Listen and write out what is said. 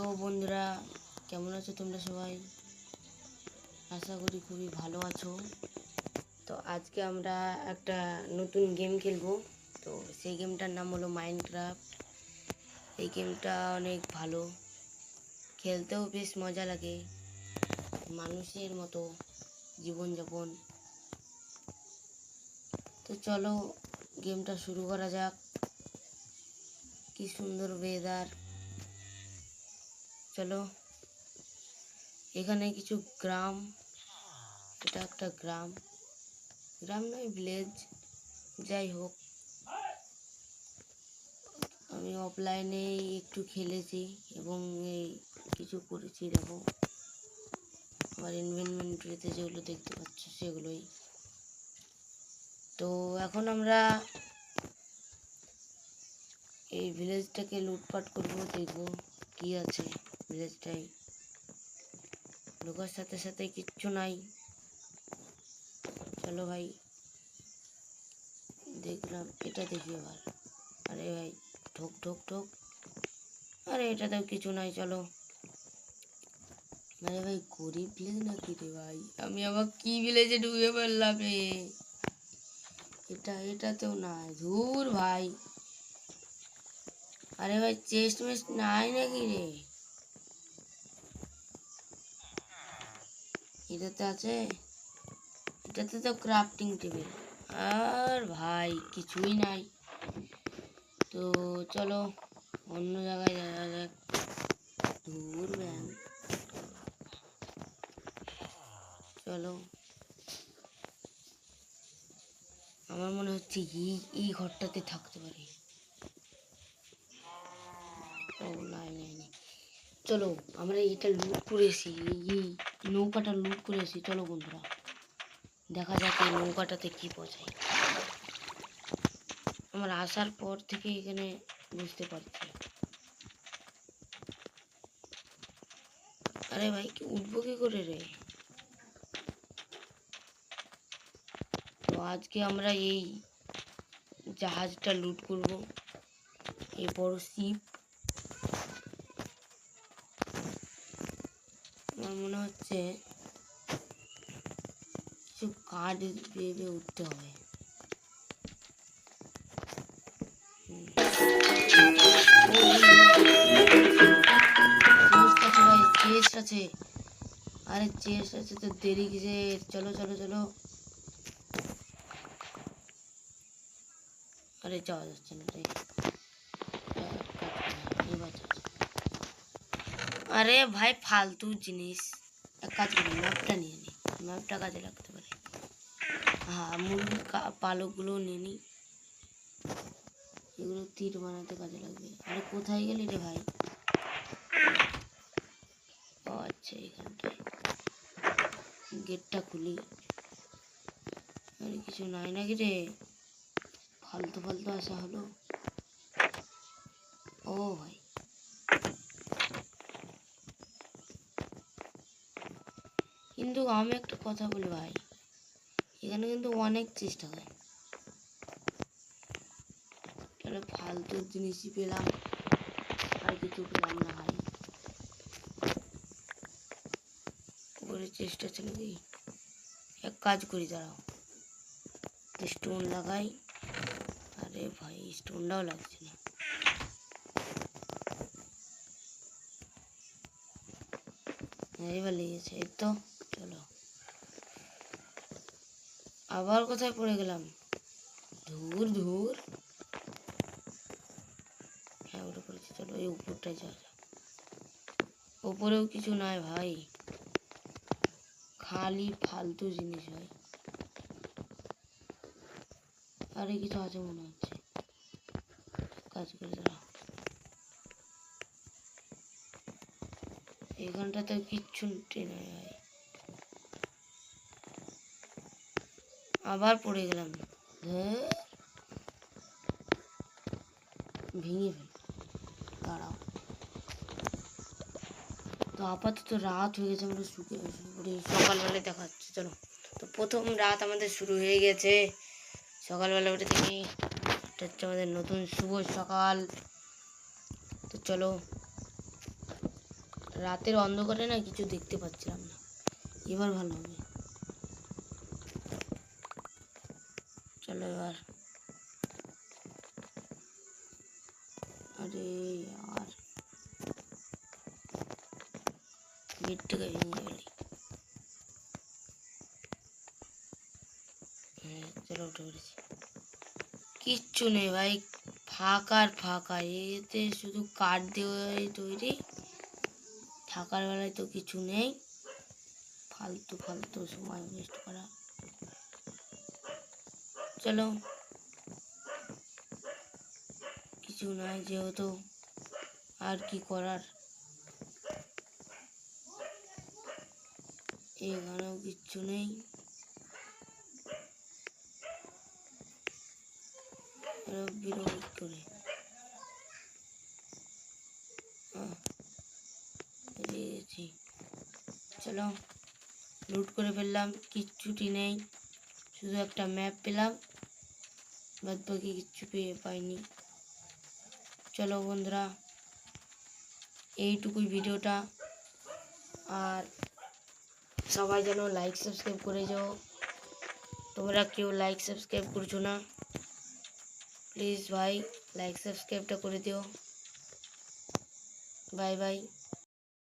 Hello বন্ধুরা, কেমন আছো তোমরা সবাই? আশা করি খুবই ভালো আছো। তো আজকে আমরা একটা নতুন গেম খেলবো। তো সেই গেমটার নাম হলো মাইনক্রাফট। এই গেমটা অনেক ভালো, খেলতেও বেশ মজা লাগে, মানুষের মতো জীবনযাপন। তো চলো গেমটা শুরু করা যাক। কি সুন্দর ওয়েদার। চলো, এখানে কিছু গ্রাম, এটা একটা গ্রাম, গ্রাম নয় ভিলেজ, যাই হোক। আমি অফলাইনে একটু খেলেছি এবং এই কিছু করেছি, দেখো আমার ইনভেন্টরিতে যেগুলো দেখতে পাচ্ছ সেগুলোই। তো এখন আমরা এই ভিলেজটাকে লুটপাট করবো, দেখবো কি আছে ভিলেজটাই। ঢোকার সাথে সাথে কিচ্ছু নাই। চলো ভাই, দেখলাম এটা দেখি এবার। আরে ভাই, ঠোক ঠোক ঠোক। আরে এটাতেও কিছু নাই, চলো। আরে ভাই, গরিব ভিলেজ নাকি রে ভাই? আমি আবার কি ভিলেজে ঢুকে পড়লাম রে? এটাতেও নাই, ধুর ভাই। আরে ভাই, চেস্ট মেস্ট নাই নাকি রে? এটাতে আছে, এটাতে তো ক্রাফটিং টেবিল, আর ভাই কিছুই নাই। তো চলো অন্য জায়গায় যাওয়া যাক। ধুর ব্যাং, চলো। আমার মনে হচ্ছে এই ঘরটাতে থাকতে পারি। ও নাই নাই নাই, চলো আমরা এটা লুট করেছি, এই নৌকাটা লুট করেছি। চলো বন্ধুরা, দেখা যাক এই নৌকাটাতে কি পাওয়া যায়। আমার আসার পর থেকে এখানে বুঝতে পারছি। আরে ভাই, কি উঠবো কি করে রে? তো আজকে আমরা এই জাহাজটা লুট করব, এই বড় শিপ। আমার মনে হচ্ছে কিছু কাঠ বেয়ে উঠতে হবে। চেস্ট আছে, আরে চেস্ট আছে তো দেরি কিসে? চলো চলো চলো। আরে যাওয়া যাচ্ছে না রে। আরে ভাই, ফালতু জিনিস। এক কাজ করি, ম্যাপটা নিয়ে নিই, ম্যাপটা কাজে লাগতে পারে। হ্যাঁ, মুরগির পালকগুলো নিয়ে নিই, এগুলো তীর বানাতে কাজে লাগবে। আরে কোথায় গেলি রে ভাই? ও আচ্ছা, এখানটায়। গেটটা খুলি। আরে কিছু নাই নাকি রে? ফালতু ফালতু আসা হলো। ও ভাই, কিন্তু আমি একটা কথা বলি ভাই, এখানে কিন্তু অনেক চেষ্টা হয়। তাহলে ফালতু জিনিসই পেলাম, আর কিছু পেলাম না ভাই। উপরে চেষ্টা ছিল কি? এক কাজ করি, দাঁড়াও, স্টোন লাগাই। আরে ভাই, স্টোনটাও লাগছে না। এবার লেগেছে, এই তো। চলো, আবার কোথায় পড়ে গেলাম? ধুর ধুর। হ্যাঁ, ওটা পড়েছে। চলো এই উপরটায় যাওয়া যাক। উপরেও কিছু নাই ভাই, খালি ফালতু জিনিস ভাই। আরে কিছু আছে মনে হচ্ছে, কাজ করে দাঁড়া। এখানটাতে কিচ্ছু নাই ভাই, আবার পড়ে গেলাম। ভেঙে ফেল, দাঁড়াও। তো আপাতত রাত হয়ে গেছে, আমরা সকালবেলায় দেখা হচ্ছে। চলো, তো প্রথম রাত আমাদের শুরু হয়ে গেছে। সকালবেলা উঠে দেখি এটা হচ্ছে আমাদের নতুন শুভ সকাল। তো চলো, রাতের অন্ধকারে না কিছু দেখতে পাচ্ছিলাম না। এবার ভালো হবে। চলো এবার। আরে यार গেটটাকে ভেঙে গেলি। চলো উঠে পড়েছি। কিচ্ছু নেই ভাই, ফাঁকার ফাঁকা। এতে শুধু কাঠ দিয়ে তৈরি, থাকার বেলায় তো কিছু নেই। ফালতু ফালতু সময় ওয়েস্ট করা। চলো, কিছু নাই যেহেতু, আর কি করার। এখানেও কিচ্ছু নেই। বিরক্ত করে বেরিয়েছি। চলো, লুট করে ফেললাম, কিচ্ছুটি নেই, শুধু একটা ম্যাপ পেলাম, বাদ বাকি কিচ্ছু পাইনি। চলো বন্ধুরা, এইটুকুই ভিডিওটা। আর সবাই যেন লাইক সাবস্ক্রাইব করে যাও। তোমরা কেউ লাইক সাবস্ক্রাইব করছো না, প্লিজ ভাই লাইক সাবস্ক্রাইবটা করে দিও। Bye bye.